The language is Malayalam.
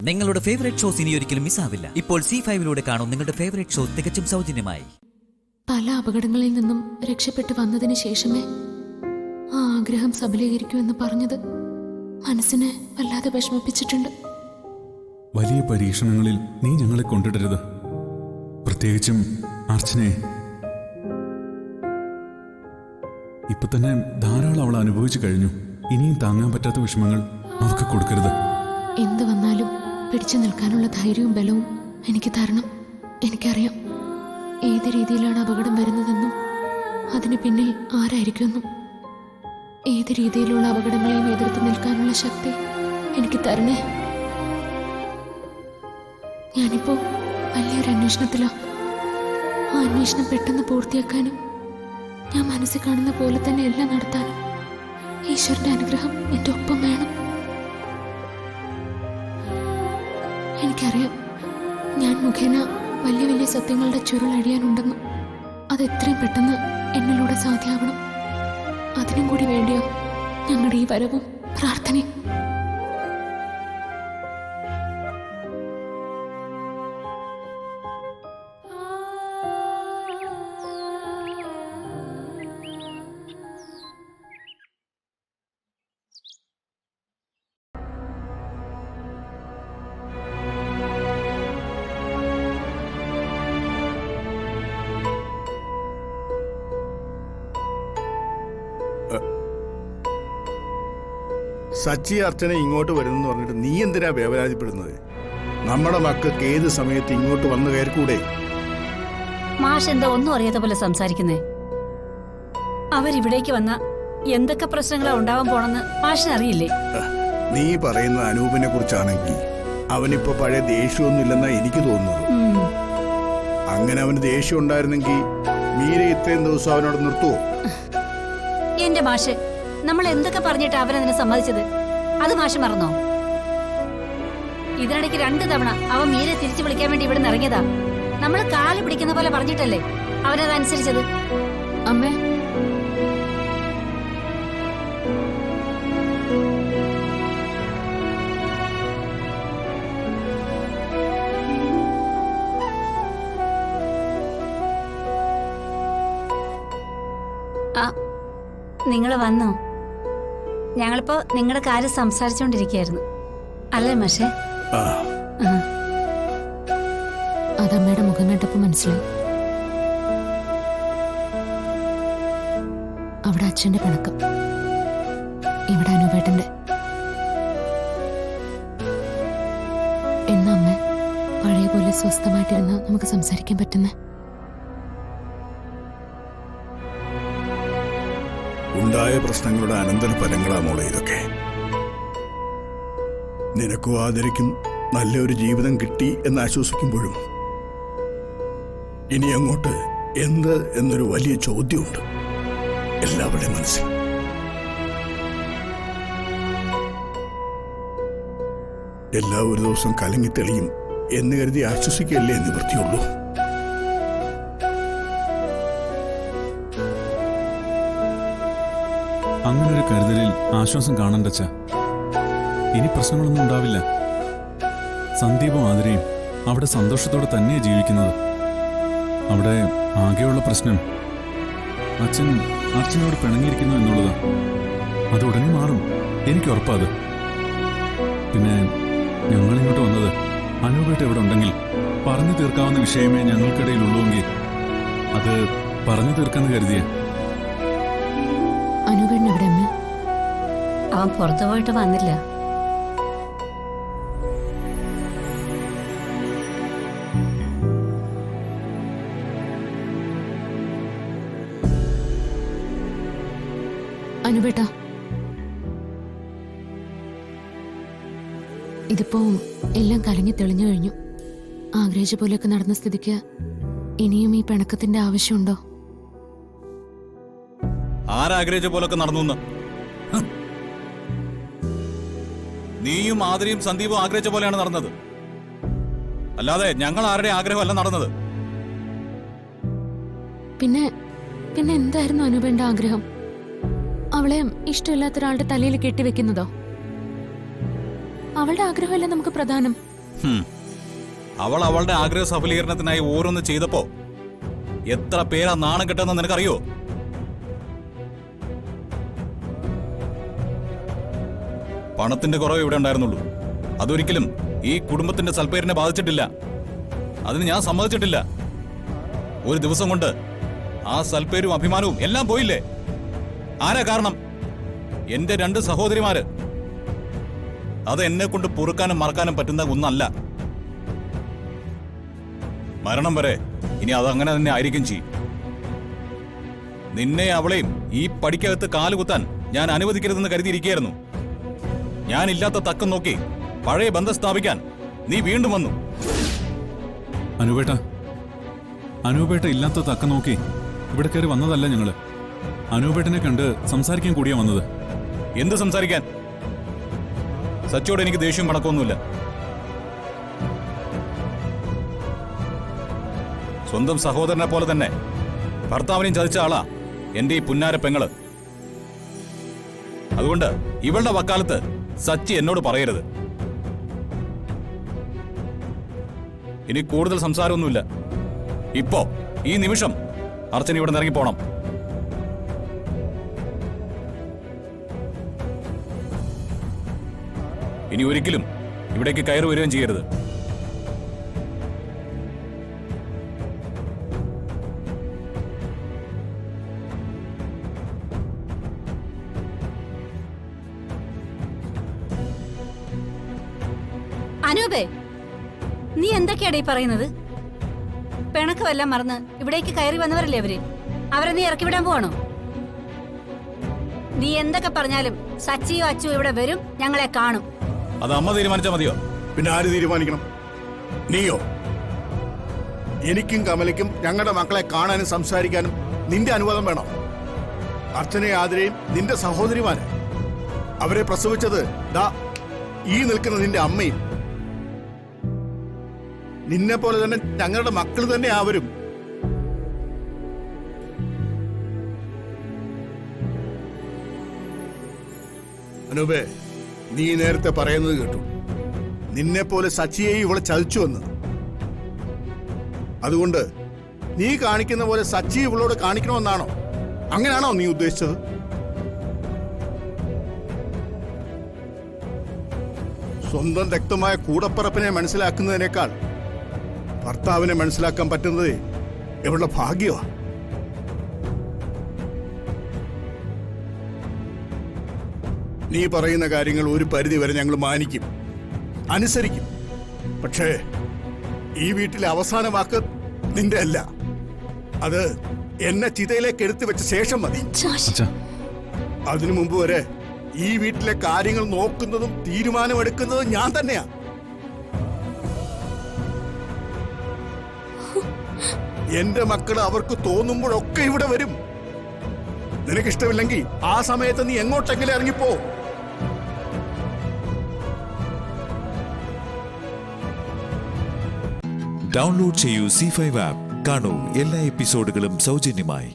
നിങ്ങളുടെ ഫേവറേറ്റ് ഷോസ് ഇനി ഒരിക്കലും മിസ്സാവില്ല. ഇപ്പോൾ C5-ലൂടെ കാണും നിങ്ങളുടെ ഫേവറേറ്റ് ഷോ തികച്ചും സൗജന്യമായി. പല അപകടങ്ങളിൽ നിന്നും രക്ഷപ്പെട്ടു വന്നതിന് ശേഷമേ ആ ആഗ്രഹം സബലീകരിക്കുമെന്ന് പറഞ്ഞത് മനസ്സിനെ വല്ലാതെ വിഷമിപ്പിച്ചിട്ടുണ്ട്. വലിയ പരീക്ഷണങ്ങളിൽ നീ ഞങ്ങളെ കൊണ്ടിടരുത്, പ്രത്യേകിച്ചും അർച്ചനയെ. ഇപ്പൊ തന്നെ ധാരാളം അവൾ അനുഭവിച്ചു കഴിഞ്ഞു. ഇനിയും താങ്ങാൻ പറ്റാത്ത വിഷമങ്ങൾ അവർക്ക് കൊടുക്കരുത്. എന്ത് വന്നാലും പിടിച്ചു നിൽക്കാനുള്ള ധൈര്യവും ബലവും എനിക്ക് തരണം. എനിക്കറിയാം ഏത് രീതിയിലാണ് അപകടം വരുന്നതെന്നും അതിന് പിന്നിൽ ആരായിരിക്കുമെന്നും. ഏത് രീതിയിലുള്ള അപകടങ്ങളെയും എതിർത്ത് നിൽക്കാനുള്ള ശക്തി എനിക്ക് തരണേ. ഞാനിപ്പോ വലിയൊരു അന്വേഷണത്തിലാ. ആ അന്വേഷണം പെട്ടെന്ന് പൂർത്തിയാക്കാനും ഞാൻ മനസ്സിൽ കാണുന്ന പോലെ തന്നെ എല്ലാം നടത്താനും ഈശ്വരന്റെ അനുഗ്രഹം എന്റെ ഒപ്പം വേണം. എനിക്കറിയാം ഞാൻ മുഖേന വലിയ വലിയ സത്യങ്ങളുടെ ചുരുൾ അഴിയാനുണ്ടെന്നും അത് എത്രയും പെട്ടെന്ന് എന്നിലൂടെ സാധ്യമാവണം. അതിനും കൂടി വേണ്ടിയോ ഞങ്ങളുടെ ഈ വരവും പ്രാർത്ഥനയും. സച്ചി അർച്ചന ഇങ്ങോട്ട് വരുന്നെന്ന് പറഞ്ഞിട്ട് നീ എന്തിനാ വേവലാതിപ്പെടുന്നത്? നമ്മുടെ മക്കൾക്ക് ഏത് സമയത്ത് ഇങ്ങോട്ട് വന്നു കയറിക്കൂടെ? മാഷ് എന്താ ഒന്നും അറിയാത്ത പോലെ സംസാരിക്കുന്നേ? അവരിവിടേക്ക് വന്ന എന്തൊക്കെ പ്രശ്നങ്ങളാ ഉണ്ടാവാൻ പോണെന്ന് മാഷിന് അറിയില്ലേ? നീ പറയുന്ന അനൂപിനെ കുറിച്ചാണെങ്കിൽ അവനിപ്പോ പഴയ ദേഷ്യമൊന്നും ഇല്ലെന്നാ എനിക്ക് തോന്നുന്നത്. അങ്ങനെ അവന് ദേഷ്യം ഉണ്ടായിരുന്നെങ്കിൽ മീര ഇത്രയും ദിവസം അവനോട് നിർത്തുവോ? എന്റെ മാഷ്, നമ്മൾ എന്തൊക്കെ പറഞ്ഞിട്ട് അവനതിനെ സമ്മതിച്ചത്? അത് മാഷ് മറന്നോ? ഇതിനിടയ്ക്ക് 2 തവണ അവൻ മീരെ തിരിച്ചു വിളിക്കാൻ വേണ്ടി ഇവിടെ ഇറങ്ങിയതാ. നമ്മൾ കാല് പിടിക്കുന്ന പോലെ പറഞ്ഞിട്ടല്ലേ അവനതനുസരിച്ചത്? അമ്മേ, നിങ്ങൾ വന്നോ? ഞങ്ങളിപ്പോ നിങ്ങളുടെ കാര്യം സംസാരിച്ചോണ്ടിരിക്കുകയായിരുന്നു അല്ലേ മാഷേ? അതമ്മയുടെ മുഖം കണ്ടപ്പോ മനസ്സിലായി. അവിടെ അച്ഛന്റെ പിണക്കം, ഇവിടെ അനുപേട്ടന്റെ. എന്നാ അമ്മ പഴയ പോലെ സ്വസ്ഥമായിട്ടിരുന്ന് നമുക്ക് സംസാരിക്കാൻ പറ്റുന്നേ? ഉണ്ടായ പ്രശ്നങ്ങളുടെ അനന്തര ഫലങ്ങളാ മോളെ ഇതൊക്കെ. നിനക്കും ആദരിക്കും നല്ലൊരു ജീവിതം കിട്ടി എന്ന് ആശ്വസിക്കുമ്പോഴും ഇനി അങ്ങോട്ട് എന്ത് എന്നൊരു വലിയ ചോദ്യമുണ്ട് എല്ലാവരുടെയും മനസ്സിൽ. എല്ലാ ഒരു ദിവസം കലങ്ങി തെളിയും എന്ന് കരുതി ആശ്വസിക്കുകയല്ലേ നിവൃത്തിയുള്ളൂ. അങ്ങനൊരു കരുതലിൽ ആശ്വാസം കാണണ്ടച്ച. ഇനി പ്രശ്നങ്ങളൊന്നും ഉണ്ടാവില്ല. സന്ദീപും ആതിരയും അവിടെ സന്തോഷത്തോടെ തന്നെയാണ് ജീവിക്കുന്നത്. അവിടെ ആകെയുള്ള പ്രശ്നം അച്ഛനോട് പിണങ്ങിയിരിക്കുന്നു എന്നുള്ളതാ. അത് ഉടനെ മാറും, എനിക്ക് ഉറപ്പാത്. പിന്നെ ഞങ്ങളിങ്ങോട്ട് വന്നത് അനൂപേട്ട ഇവിടെ ഉണ്ടെങ്കിൽ പറഞ്ഞു തീർക്കാവുന്ന വിഷയമേ ഞങ്ങൾക്കിടയിലുള്ളൂവെങ്കിൽ അത് പറഞ്ഞു തീർക്കാന്ന് കരുതിയ. അനുപേട്ടൻ എവിടെ അമ്മ? അവൻ പുറത്തു പോയിട്ട് വന്നില്ല. അനുപേട്ട, ഇതിപ്പോ എല്ലാം കലങ്ങി തെളിഞ്ഞു കഴിഞ്ഞു. ആഗ്രഹിച്ച പോലെയൊക്കെ നടന്ന സ്ഥിതിക്ക് ഇനിയും ഈ പിണക്കത്തിന്റെ ആവശ്യമുണ്ടോ? ആരാഗ്രഹിച്ച പോലൊക്കെ നടന്നു? നീയും ആതിരയും സന്ദീപും ആഗ്രഹിച്ച പോലെയാണ് നടന്നത്, അല്ലാതെ ഞങ്ങൾ ആരുടെ ആഗ്രഹമല്ല നടന്നത്. പിന്നെ പിന്നെ എന്തായിരുന്നു അനുപേണ്ട ആഗ്രഹം? അവളെ ഇഷ്ടമില്ലാത്ത ഒരാളുടെ തലയിൽ കെട്ടിവെക്കുന്നതോ? അവളുടെ ആഗ്രഹമല്ലേ നമുക്ക് പ്രധാനം. അവൾ അവളുടെ ആഗ്രഹ സഫലീകരണത്തിനായി ഓരോന്ന് ചെയ്തപ്പോ എത്ര പേരാ നാണം കെട്ടെന്ന് നിനക്കറിയോ? പണത്തിന്റെ കുറവ് ഇവിടെ ഉണ്ടായിരുന്നുള്ളൂ. അതൊരിക്കലും ഈ കുടുംബത്തിന്റെ സൽപ്പേരിനെ ബാധിച്ചിട്ടില്ല. അതിന് ഞാൻ സമ്മതിച്ചിട്ടില്ല. ഒരു ദിവസം കൊണ്ട് ആ സൽപ്പേരും അഭിമാനവും എല്ലാം പോയില്ലേ? ആരാ കാരണം? എന്റെ 2 സഹോദരിമാര്. അത് എന്നെ കൊണ്ട് പൊറുക്കാനും മറക്കാനും പറ്റുന്ന ഒന്നല്ല. മരണം വരെ ഇനി അതങ്ങനെ തന്നെ ആയിരിക്കും ചെയ്യും. നിന്നെ അവളെയും ഈ പടിക്കകത്ത് കാലുകുത്താൻ ഞാൻ അനുവദിക്കരുതെന്ന് കരുതിയിരിക്കുകയായിരുന്നു. ഞാനില്ലാത്ത തക്കം നോക്കി പഴയ ബന്ധം സ്ഥാപിക്കാൻ നീ വീണ്ടും വന്നു. അനൂപേട്ട ഇല്ലാത്ത തക്ക നോക്കി ഇവിടെ കയറി വന്നതല്ല ഞങ്ങള്. അനൂപേട്ടനെ കണ്ട് സംസാരിക്കാൻ കൂടിയാ വന്നത്. എന്ത് സംസാരിക്കാൻ? സച്ചിയോട് എനിക്ക് ദേഷ്യം പണക്കൊന്നുമില്ല. സ്വന്തം സഹോദരനെ പോലെ തന്നെ ഭർത്താവിനെയും ചതിച്ച ആളാ എന്റെ ഈ പുന്നാര പെങ്ങള്. അതുകൊണ്ട് ഇവളുടെ വക്കാലത്ത് സച്ചി എന്നോട് പറയരുത്. ഇനി കൂടുതൽ സംസാരമൊന്നുമില്ല. ഇപ്പോ ഈ നിമിഷം അർച്ചന ഇവിടെ നിന്ന് ഇറങ്ങി പോണം. ഇനി ഒരിക്കലും ഇവിടേക്ക് കയറി വരികയും ചെയ്യരുത്. അനൂപേ, നീ എന്തൊക്കെയാടാ ഈ പറയുന്നത്? പിണക്കമെല്ലാം മറന്ന് ഇവിടേക്ക് കയറി വന്നവരല്ലേ അവരെ നീ ഇറക്കി വിടാൻ പോവാണോ? നീ എന്തൊക്കെ പറഞ്ഞാലും സച്ചിയും അച്ചുവും ഇവിടെ വരും, ഞങ്ങളെ കാണും. അത് അമ്മ തീരുമാനിച്ചാൽ മതിയോ? പിന്നെ ആര് തീരുമാനിക്കണം? നീയോ? എനിക്കും കമലയ്ക്കും ഞങ്ങളുടെ മക്കളെ കാണാനും സംസാരിക്കാനും നിന്റെ അനുവാദം വേണം. അർച്ചനയും ആതിരയും നിന്റെ സഹോദരിമാര്. അവരെ പ്രസവിച്ചത് ദാ ഈ നിൽക്കുന്ന നിന്റെ അമ്മയും. നിന്നെ പോലെ തന്നെ ഞങ്ങളുടെ മക്കൾ തന്നെ ആവരും. അനൂപേ, നീ നേരത്തെ പറയുന്നത് കേട്ടു. നിന്നെ പോലെ സച്ചിയെയും ഇവളെ ചതിച്ചുവെന്ന്. അതുകൊണ്ട് നീ കാണിക്കുന്ന പോലെ സച്ചി ഇവളോട് കാണിക്കണമെന്നാണോ? അങ്ങനെയാണോ നീ ഉദ്ദേശിച്ചത്? സ്വന്തം രക്തമായ കൂടപ്പറപ്പിനെ മനസ്സിലാക്കുന്നതിനേക്കാൾ ഭർത്താവിനെ മനസ്സിലാക്കാൻ പറ്റുന്നത് ഇവളുടെ ഭാഗ്യമാ. നീ പറയുന്ന കാര്യങ്ങൾ ഒരു പരിധി വരെ ഞങ്ങൾ മാനിക്കും, അനുസരിക്കും. പക്ഷേ ഈ വീട്ടിലെ അവസാന വാക്ക് നിന്റെ അല്ല. അത് എന്നെ ചിതയിലേക്ക് എടുത്തു വെച്ച ശേഷം മതി. അതിനു മുമ്പ് വരെ ഈ വീട്ടിലെ കാര്യങ്ങൾ നോക്കുന്നതും തീരുമാനമെടുക്കുന്നതും ഞാൻ തന്നെയാ. എന്റെ മക്കൾ അവർക്ക് തോന്നുമ്പോഴൊക്കെ ഇവിടെ വരും. നിനക്കിഷ്ടമില്ലെങ്കിൽ ആ സമയത്ത് നീ എങ്ങോട്ടെങ്കിലും ഇറങ്ങിപ്പോ. ഡൗൺലോഡ് ചെയ്യൂ C5 ആപ്പ്. കാണൂ എല്ലാ എപ്പിസോഡുകളും സൗജന്യമായി.